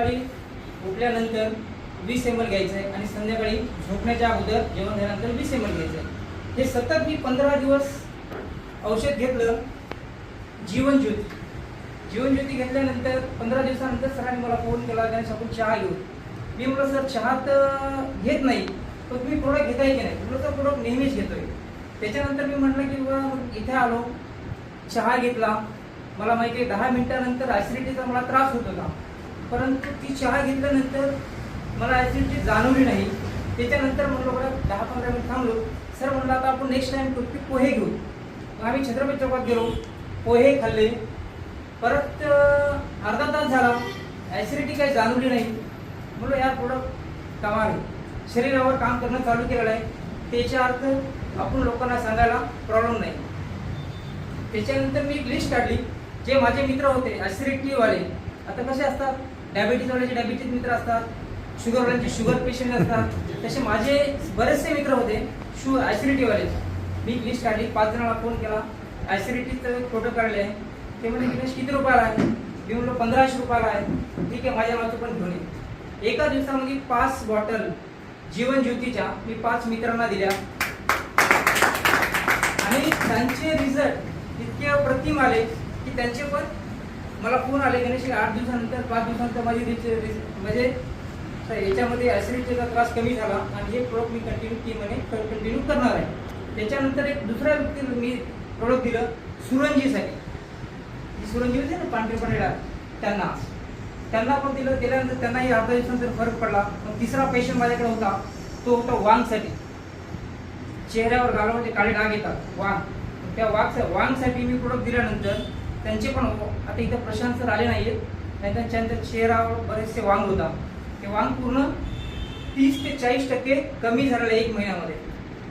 सकाळी उठल्यानंतर 20 ml घ्यायचं आहे आणि संध्याकाळी झोपण्याच्या अगोदर जेवण झाल्यानंतर 20 ml घ्यायचं आहे. हे सतत मी 15 दिवस औषध घेतलं. जीवनज्योती घेतल्यानंतर 15 दिवसानंतर सरांनी मला फोन केला आणि आपण चहा घेऊ. मी म्हटलं सर चहा तर घेत नाही, पण तुम्ही प्रोडक्ट घेताय की नाही? म्हटलं तर प्रोडक्ट नेहमीच घेतोय. त्याच्यानंतर मी म्हटलं की बाबा इथे आलो, चहा घेतला. मला माहिती आहे 10 मिनिटानंतर ॲसिडिटीचा मला त्रास होत होता, परंतु ती चहा घेतल्यानंतर मला ॲसिडिटी जाणवली नाही. त्याच्यानंतर म्हटलं बरं 10-15 मिनिट थांबलो. सर म्हटलं आता आपण नेक्स्ट टाइम कुठे पोहे घेऊ. मग आम्ही छत्रपती चौकात गेलो, पोहे खाल्ले. परत अर्धा तास झाला, ॲसिडिटी काही जाणवली नाही. म्हटलं यार प्रोडक्ट कमाल आहे, शरीरावर काम करणं चालू केलेलं आहे. त्याच्या अर्थ आपण लोकांना सांगायला प्रॉब्लेम नाही. त्याच्यानंतर मी एक लिस्ट काढली. जे माझे मित्र होते ॲसिडिटीवाले, आता कसे असतात, डायबिटीजवाल्याचे डायबिटीज मित्र असतात, शुगरवाल्यांचे शुगर पेशंट असतात, तसे माझे बरेचसे मित्र होते ॲसिडिटीवाले. मी लिस्ट काढली, 5 जणांना फोन केला, ॲसिडिटीचं प्रोडक्ट काढले. ते म्हणजे दिनेश किती रुपयाला आहे? मी म्हणलो 1500 रुपयाला आहे. ठीक आहे, माझ्या नावाचं पण घेऊन ये. एका दिवसामध्ये 5 बॉटल जीवनज्योतीच्या मी 5 मित्रांना दिल्या आणि त्यांचे रिझल्ट इतके अप्रतिम आले की त्यांचे पण मला फोन आले. गणेश 8 दिवसानंतर 5 दिवसानंतर माझी म्हणजे याच्यामध्ये ॲसिडिटीचा त्रास कमी झाला आणि हे प्रोडक्ट मी कंटिन्यू करणार आहे. त्याच्यानंतर एक दुसऱ्या व्यक्तीला मी प्रोडक्ट दिलं सुरंजीसाठी. सुरंजी होते ना पांढरेपणेला, त्यांना पण दिलं. दिल्यानंतर त्यांनाही अर्धा दिवसानंतर फरक पडला. मग तिसरा पेशंट माझ्याकडे होता, तो होता वांगसाठी. चेहऱ्यावर गालामध्ये काळे डाग येतात, वांग. त्या वांगसाठी मी प्रोडक्ट दिल्यानंतर त्यांचे पण आता इथं प्रशांत सर आले नाहीत, नाही त्यांच्या चेहऱ्यावर बरेचसे वांग होता. ते वांग पूर्ण 30 ते 40% कमी झालेलं 1 महिन्यामध्ये.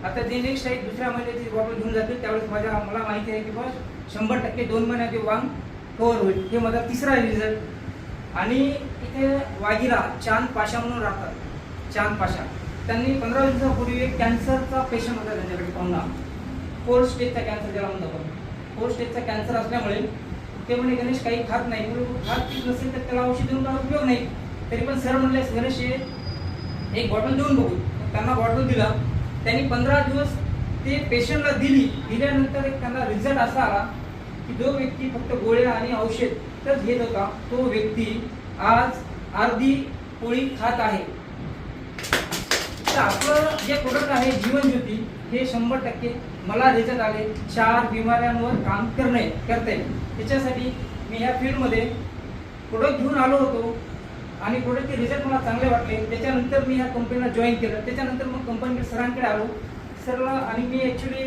आता जे नेक्स्ट आहे दुसऱ्या महिन्याची बॉटल घेऊन जातील त्यावेळेस मला माहिती आहे की बस 100% 2 महिन्यात वांग कव्हर होईल. हे माझा तिसरा रिझल्ट. आणि इथे वाघिरा चांद पाशा म्हणून राहतात, चांद पाशा. त्यांनी 15 दिवसापूर्वी एक कॅन्सरचा पेशंट होता त्यांच्याकडे पाहुणा. 4 स्टेजचा कॅन्सर ज्याला म्हणतो आपण. 4 स्टेजचा कॅन्सर असल्यामुळे ते म्हणे गणेश काही खात नाही. खात पीत नसेल तर त्याला औषध देऊन काही उपयोग नाही. तरी पण सर म्हणले गणेश एक बॉटल देऊन बघू. त्यांना बॉटल दिला. त्यांनी 15 दिवस ते पेशंटला दिल्यानंतर एक त्यांना रिझल्ट असा आला की जो व्यक्ती फक्त गोळ्या आणि औषधच घेत होता तो व्यक्ती आज अर्धी पोळी खात आहे. तर आपलं जे प्रोडक्ट आहे जीवनज्योती हे 100% मला रिझल्ट आले. 4 बिमाऱ्यांवर काम करते. त्याच्यासाठी मी ह्या फील्डमध्ये प्रोडक्ट घेऊन आलो होतो आणि प्रोडक्टचे रिझल्ट मला चांगले वाटले. त्याच्यानंतर मी ह्या कंपनीला जॉईन केलं. त्याच्यानंतर मग कंपनीच्या सरांकडे आलो सरला. आणि मी ॲक्च्युली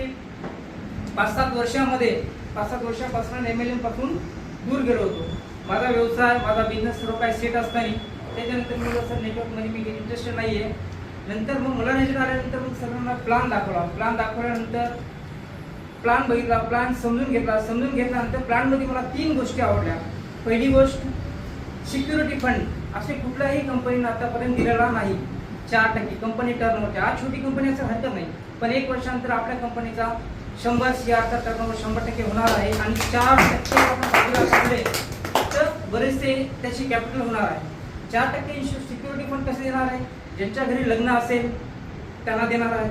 5-7 वर्षापासून MLM पासून दूर गेलो होतो. माझा व्यवसाय, माझा बिझनेस सर्व काही सेट असताना त्याच्यानंतर मी सर नेटवर्कमध्ये मी इंटरेस्टेड नाही आहे. नंतर मग मला रिझल्ट आल्यानंतर मग सरांना प्लॅन दाखवल्यानंतर प्लॅन बघितला, प्लॅन समजून घेतल्यानंतर प्लॅनमध्ये मला 3 गोष्टी आवडल्या. पहिली गोष्ट सिक्युरिटी फंड. असे कुठल्याही कंपनीनं आतापर्यंत दिलेला नाही. 4% कंपनी टर्नओव्हर. आज छोटी कंपनी असं हरकत नाही, पण 1 वर्षानंतर आपल्या कंपनीचा 100 CRचा टर्नओव्हर 100% होणार आहे. आणि 4% आपण बाजूला काढले तर बरेचसे त्याची कॅपिटल होणार आहे. 4% सिक्युरिटी फंड कसे देणार आहे? ज्यांच्या घरी लग्न असेल त्यांना देणार आहे,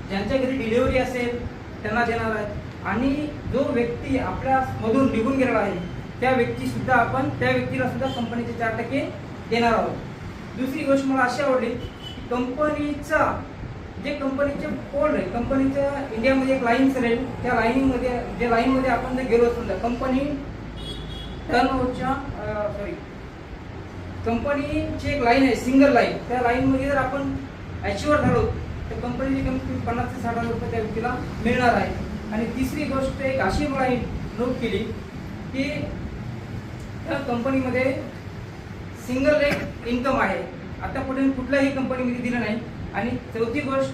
ज्यांच्या घरी डिलिव्हरी असेल त्यांना देणार आहे. आणि जो व्यक्ती आपल्या मधून निघून गेलेला आहे त्या व्यक्तीला सुद्धा कंपनीचे 4% देणार आहोत. दुसरी गोष्ट मला अशी आवडली की कंपनीचा जे कंपनीचे कोड आहे, कंपनीच्या इंडियामध्ये एक लाईन चालेल. त्या लाईनमध्ये आपण जर गेलो समजा कंपनी टर्नओव्हरच्या कंपनीची एक लाईन आहे, सिंगल लाईन. त्या लाईनमध्ये जर आपण अचिव्हर झालो तर कंपनीची कमीत 50 ते 60 हजार रुपये त्या व्यक्तीला मिळणार आहे. आणि तिसरी गोष्ट एक अशी मला नोट केली की त्या कंपनीमध्ये सिंगल एक इन्कम आहे, आता पुढे कुठल्याही कंपनीमध्ये दिलं नाही. आणि चौथी गोष्ट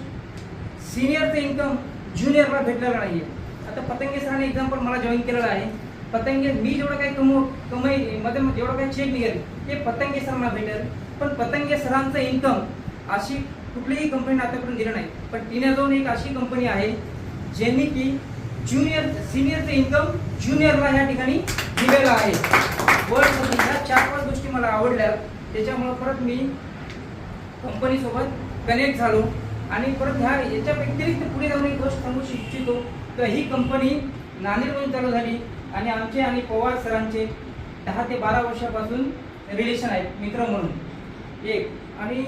सिनियरचं इन्कम ज्युनियरला भेटलेलं नाही आहे. आता पतंगे सरांनी एक्झाम्पल मला जॉईन केलेलं आहे. पतंगे मी जेवढं काही कमाई मध्ये जेवढं काही चेक निघेल ते पतंगे सरांना भेटेल. पण पतंगे सरांचं इन्कम अशी कुठलीही कंपनीने आतापर्यंत दिलं नाही. पण टिनाझोन एक अशी कंपनी आहे ज्यांनी की सिनियरचं इन्कम ज्युनियरला ह्या ठिकाणी दिलेलं आहे. ह्या 4-5 गोष्टी मला आवडल्या. त्याच्यामुळं परत मी कंपनीसोबत कनेक्ट झालो आणि परत याच्या व्यतिरिक्त पुढे जाऊन एक गोष्ट सांगू इच्छितो तर ही कंपनी नांदेडमधून चालू झाली आणि आमचे आणि पवार सरांचे 10 ते 12 वर्षापासून रिलेशन आहेत मित्र म्हणून एक. आणि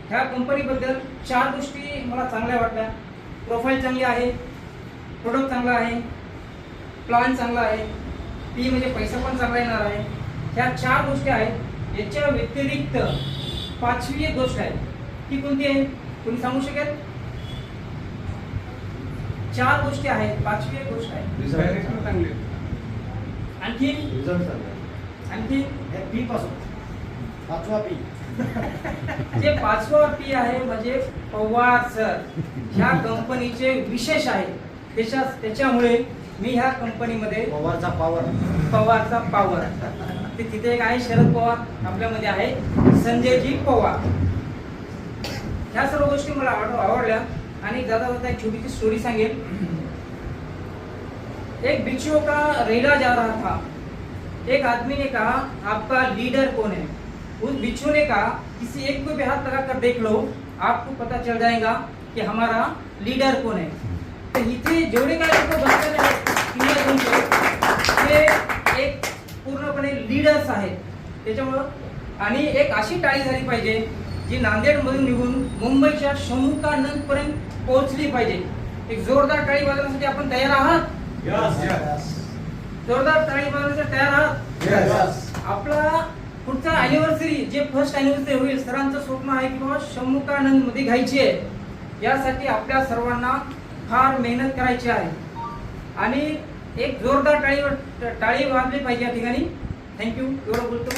ह्या कंपनीबद्दल 4 गोष्टी मला चांगल्या वाटल्या. प्रोफाईल चांगली आहे, प्रोडक्ट चांगला आहे, प्लॅन चांगला आहे, ती म्हणजे पैसा पण चांगला येणार आहे. ह्या 4 गोष्टी आहेत. याच्या व्यतिरिक्त 5वी एक गोष्ट आहे. ती कोणती आहे कोणी सांगू शकेल? 4 गोष्टी आहेत, 5वी एक गोष्ट आहे. आणखी आणखी पी पासून 5वा पी. जे 5वा पी आहे म्हणजे पवार सर ह्या कंपनीचे विशेष आहे. त्याच्यामुळे मी ह्या कंपनीमध्ये पवारचा पावर ते तिथे एक आहे शरद पवार, आपल्यामध्ये आहे संजयजी पवार. ह्या सर्व गोष्टी मला आवडल्या. आणि जाता जाता एक छोटी सी स्टोरी सांगेल. एक भिक्षुओं का रेला जा रहा था. एक आदमी ने कहा आपका लीडर कौन है? उस भिक्षु ने कहा किसी एक को भी हाथ लगा कर देख लो, आपको पता चल जाएगा कि हमारा लीडर कौन है. तर इथे जेवढे काही लोक बसलेले आहेत ते एक पूर्णपणे लीडर्स आहेत. त्याच्यामुळं आणि एक अशी टाळी झाली पाहिजे जी नांदेडमधून निघून मुंबईच्या शमुकानंदपर्यंत पोहोचली पाहिजे. एक जोरदार टाळी वाजवण्यासाठी आपण तयार आहात? जोरदार टाळी वाजवण्यासाठी तयार आहात? आपला पुढचा अॅनिव्हर्सरी जे फर्स्ट अॅनिव्हर्सरी होईल, सरांचं स्वप्न आहे की बाबा शमुकानंद मध्ये घ्यायची आहे. यासाठी आपल्या सर्वांना फार मेहनत करायची आहे आणि एक जोरदार टाळी वाजली पाहिजे या ठिकाणी. थँक्यू. एवढं बोलतो.